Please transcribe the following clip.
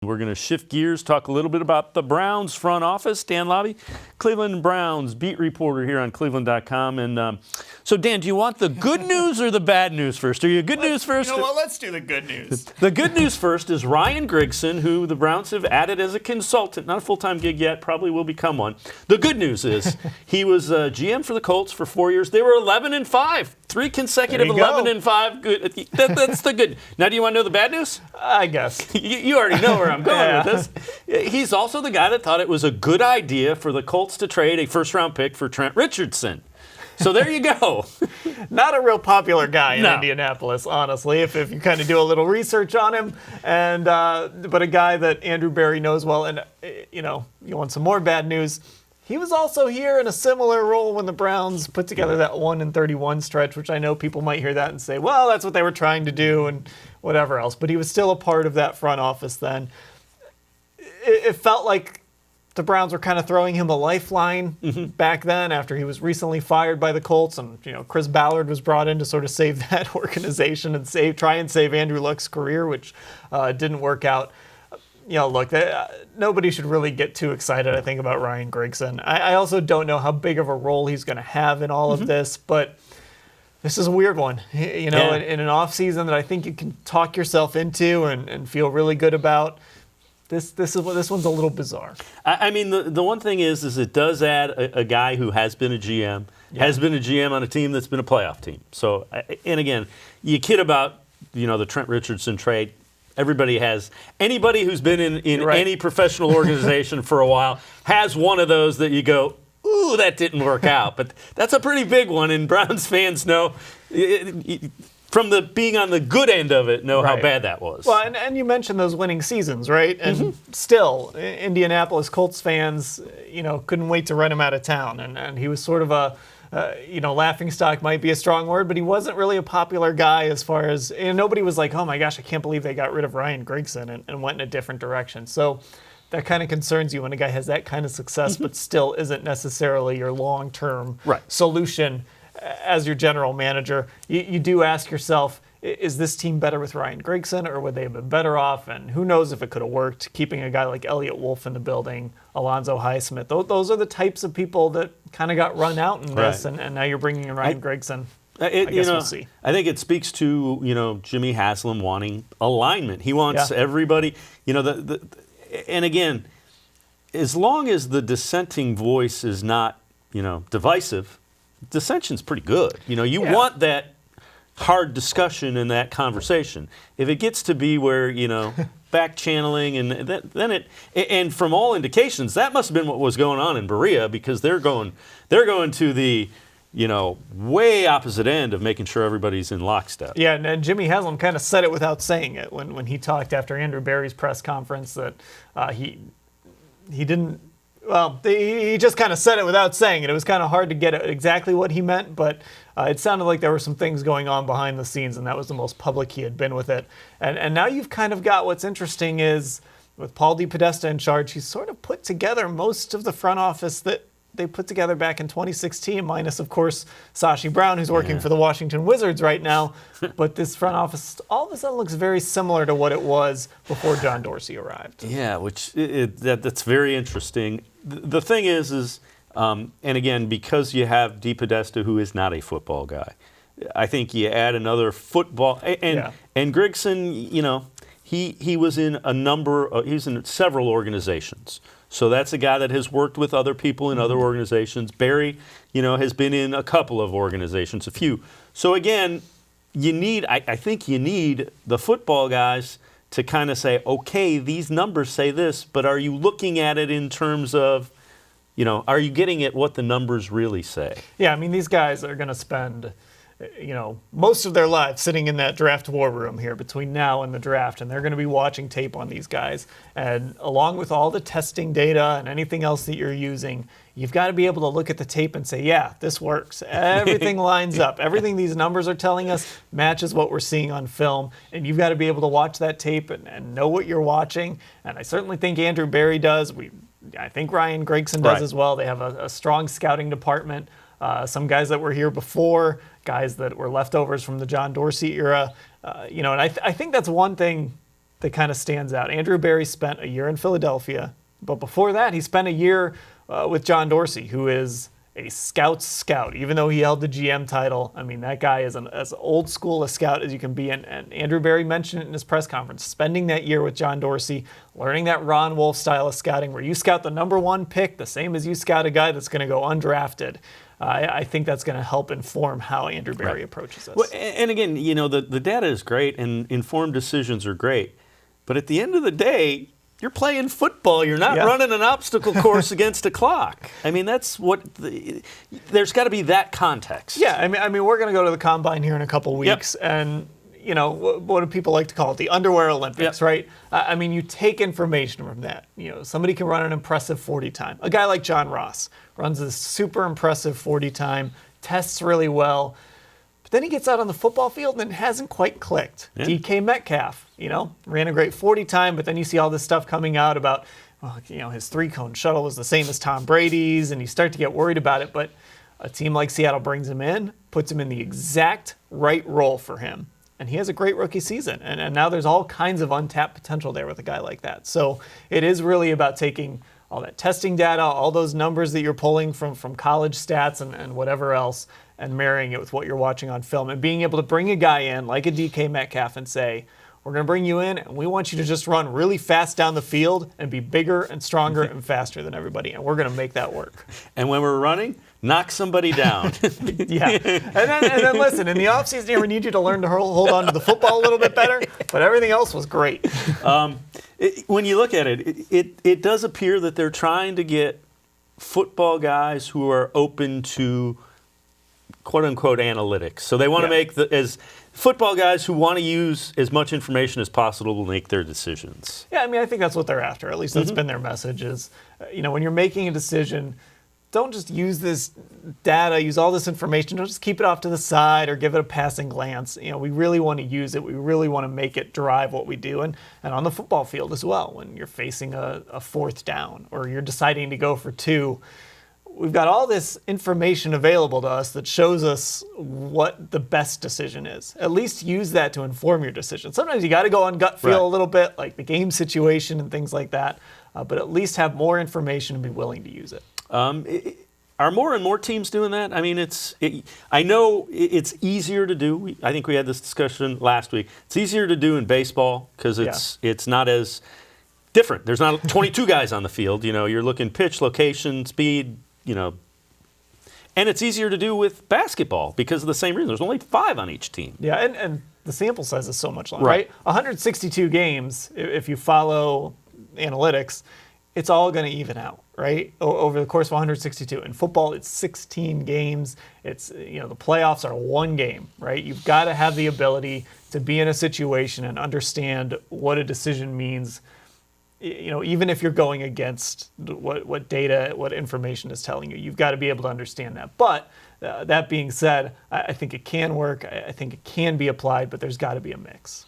We're going to shift gears, talk a little bit about the Browns front office. Dan Labbe, Cleveland Browns beat reporter here on cleveland.com. And so, Dan, do you want the good news or the bad news first? Are you good news first? You know what? Let's do the good news. The good news first is Ryan Grigson, who the Browns have added as a consultant. Not a full-time gig yet, probably will become one. The good news is he was GM for the Colts for 4 years. They were 11-5. 3 consecutive 11-5. Good. That's the good. Now, do you want to know the bad news? I guess. You already know where I'm going with this. He's also the guy that thought it was a good idea for the Colts to trade a first-round pick for Trent Richardson. So there you go. Not a real popular guy in Indianapolis, honestly, if you kind of do a little research on him. And but a guy that Andrew Berry knows well. And, you want some more bad news. He was also here in a similar role when the Browns put together that 1-31 stretch, which I know people might hear that and say, well, that's what they were trying to do and whatever else. But he was still a part of that front office then. It felt like the Browns were kind of throwing him a lifeline back then after he was recently fired by the Colts. And, Chris Ballard was brought in to sort of save that organization and try and save Andrew Luck's career, which didn't work out. Look, nobody should really get too excited, I think, about Ryan Grigson. I also don't know how big of a role he's going to have in all of this, but this is a weird one. In an offseason that I think you can talk yourself into and feel really good about. This one's a little bizarre. I mean, the one thing is it does add a guy who has been a GM, has been a GM on a team that's been a playoff team. So, and again, you kid about, the Trent Richardson trade. Anybody who's been in any professional organization for a while has one of those that you go, ooh, that didn't work out. But that's a pretty big one, and Browns fans know, from the being on the good end of it, know how bad that was. Well, and you mentioned those winning seasons, right? And still, Indianapolis Colts fans, couldn't wait to run him out of town. And he was sort of a laughingstock might be a strong word, but he wasn't really a popular guy as far as, nobody was like, oh my gosh, I can't believe they got rid of Ryan Grigson and went in a different direction. So that kind of concerns you when a guy has that kind of success, but still isn't necessarily your long-term solution as your general manager. You do ask yourself, is this team better with Ryan Grigson, or would they have been better off? And who knows if it could have worked, keeping a guy like Elliott Wolf in the building, Alonzo Highsmith. Those are the types of people that kind of got run out in this, and now you're bringing in Ryan Grigson. I guess we'll see. I think it speaks to, Jimmy Haslam wanting alignment. He wants everybody, and again, as long as the dissenting voice is not, divisive, dissension's pretty good. You want that hard discussion in that conversation. If it gets to be where, back channeling and then it, and from all indications, that must have been what was going on in Berea, because they're going to the, way opposite end of making sure everybody's in lockstep. Yeah, and Jimmy Haslam kind of said it without saying it when he talked after Andrew Berry's press conference that he didn't. Well, he just kind of said it without saying it. It was kind of hard to get exactly what he meant, but it sounded like there were some things going on behind the scenes, and that was the most public he had been with it. And now you've kind of got what's interesting is, with Paul DePodesta in charge, he's sort of put together most of the front office that they put together back in 2016, minus, of course, Sashi Brown, who's working for the Washington Wizards right now. But this front office all of a sudden looks very similar to what it was before John Dorsey arrived. Yeah, which that's very interesting. The thing is, and again, because you have DePodesta, who is not a football guy, I think you add another football, and Grigson, he was in several organizations. So that's a guy that has worked with other people in other organizations. Barry, has been in a couple of organizations, a few. So again, I think you need the football guys to kind of say, okay, these numbers say this, but are you looking at it in terms of, are you getting at what the numbers really say? Yeah, I mean, these guys are going to spend, most of their lives sitting in that draft war room here between now and the draft, and they're going to be watching tape on these guys. And along with all the testing data and anything else that you're using, you've got to be able to look at the tape and say, yeah, this works. Everything lines up. Everything these numbers are telling us matches what we're seeing on film. And you've got to be able to watch that tape and know what you're watching. And I certainly think Andrew Berry does. I think Ryan Grigson does as well. They have a strong scouting department. Some guys that were here before, guys that were leftovers from the John Dorsey era. And I think that's one thing that kind of stands out. Andrew Berry spent a year in Philadelphia, but before that, he spent a year with John Dorsey, who is a scout's scout. Even though he held the GM title, I mean, that guy is as old school a scout as you can be. And Andrew Berry mentioned it in his press conference, spending that year with John Dorsey, learning that Ron Wolf style of scouting, where you scout the number one pick the same as you scout a guy that's going to go undrafted. I think that's going to help inform how Andrew Berry approaches this. Well, and again, the data is great and informed decisions are great. But at the end of the day, you're playing football. You're not running an obstacle course against a clock. I mean, that's what there's got to be that context. Yeah, I mean, we're going to go to the combine here in a couple weeks, and what do people like to call it? The underwear Olympics, right? I mean, you take information from that. Somebody can run an impressive 40 time. A guy like John Ross runs this super impressive 40 time, tests really well. Then he gets out on the football field and it hasn't quite clicked. Yeah. DK Metcalf, ran a great 40 time, but then you see all this stuff coming out about, his 3-cone shuttle was the same as Tom Brady's, and you start to get worried about it. But a team like Seattle brings him in, puts him in the exact right role for him, and he has a great rookie season. And now there's all kinds of untapped potential there with a guy like that. So it is really about taking all that testing data, all those numbers that you're pulling from college stats and whatever else, and marrying it with what you're watching on film, and being able to bring a guy in like a DK Metcalf and say, we're going to bring you in and we want you to just run really fast down the field and be bigger and stronger and faster than everybody, and we're going to make that work. And when we're running, knock somebody down. Yeah. And then listen, in the offseason here, we need you to learn to hold on to the football a little bit better, but everything else was great. When you look at it, it does appear that they're trying to get football guys who are open to quote-unquote analytics. So they want to make as football guys who want to use as much information as possible to make their decisions. Yeah, I mean, I think that's what they're after. At least that's been their message is, when you're making a decision, don't just use this data, use all this information, don't just keep it off to the side or give it a passing glance. We really want to use it. We really want to make it drive what we do. And on the football field as well, when you're facing a 4th down or you're deciding to go for 2, we've got all this information available to us that shows us what the best decision is. At least use that to inform your decision. Sometimes you got to go on gut feel a little bit, like the game situation and things like that, but at least have more information and be willing to use it. Are more and more teams doing that? I mean, I know it's easier to do. I think we had this discussion last week. It's easier to do in baseball because it's not as different. There's not 22 guys on the field. You're looking pitch, location, speed, and it's easier to do with basketball because of the same reason. There's only 5 on each team. Yeah, and the sample size is so much longer, right? 162 games, if you follow analytics, it's all going to even out, right? Over the course of 162. In football, it's 16 games. It's, the playoffs are 1 game, right? You've got to have the ability to be in a situation and understand what a decision means, even if you're going against what data, what information is telling you. You've got to be able to understand that. But that being said, I think it can work. I think it can be applied, but there's got to be a mix.